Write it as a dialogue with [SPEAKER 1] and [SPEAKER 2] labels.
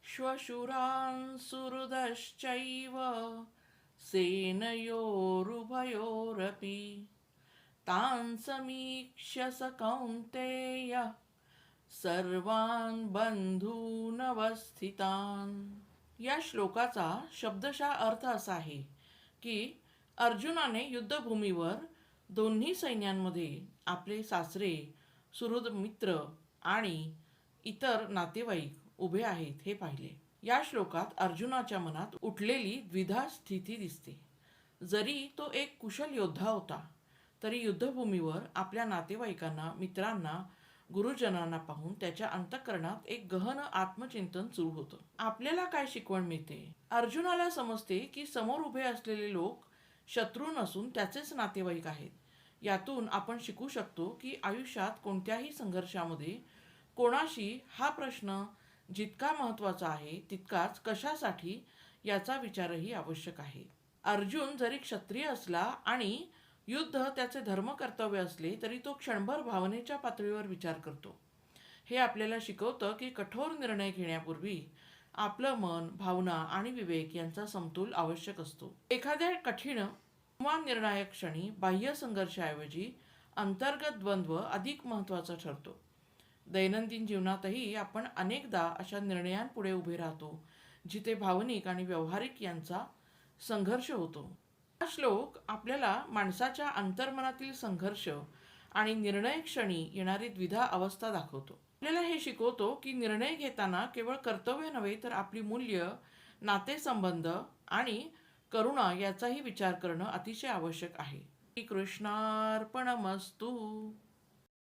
[SPEAKER 1] श्वशुरान् सुहृदश्चैव सेनयोरुभयोरपि तान् समीक्ष्य स कौन्तेय सर्वान् बंधूनवस्थितान्. या श्लोकाचा शब्दशः अर्थ असा आहे की अर्जुनाने युद्धभूमीवर दोन्ही सैन्यांमध्ये आपले सासरे, सुहृद मित्र आणि इतर नातेवाईक उभे आहेत हे पाहिले. या श्लोकात अर्जुनाच्या मनात उठलेली द्विधा स्थिती दिसते. जरी तो एक कुशल योद्धा होता तरी युद्धभूमीवर आपल्या नातेवाईकांना, मित्रांना, गुरुजनांना पाहून त्याच्या अंतःकरणात एक गहन आत्मचिंतन सुरू होतं. आपल्याला काय शिकवण मिळते? अर्जुनाला समजते की समोर उभे असलेले लोक शत्रू नसून त्याचेच नातेवाईक आहेत. यातून आपण शिकू शकतो की आयुष्यात कोणत्याही संघर्षामध्ये कोणाशी हा प्रश्न जितका महत्त्वाचा आहे तितकाच कशासाठी याचा विचारही आवश्यक आहे. अर्जुन जरी क्षत्रिय असला आणि युद्ध त्याचे धर्म कर्तव्य असले तरी तो क्षणभर भावनेच्या पातळीवर विचार करतो. हे आपल्याला शिकवतं की कठोर निर्णय घेण्यापूर्वी आपलं मन, भावना आणि विवेक यांचा समतोल आवश्यक असतो. एखाद्या कठीण किंवा निर्णायक क्षणी बाह्य संघर्षाऐवजी अंतर्गत द्वंद्व अधिक महत्त्वाचा ठरतो. दैनंदिन जीवनातही आपण अनेकदा अशा निर्णयांपुढे उभे राहतो जिथे भावनिक आणि व्यावहारिक यांचा संघर्ष होतो. हा श्लोक आपल्याला माणसाच्या अंतर्मनातील संघर्ष आणि निर्णय क्षणी येणारी द्विधा अवस्था दाखवतो. आपल्याला हे शिकवतो की निर्णय घेताना केवळ कर्तव्य नव्हे तर आपली मूल्य, नातेसंबंध आणि करुणा याचाही विचार करणं अतिशय आवश्यक आहे. श्रीकृष्णार्पणमस्तु.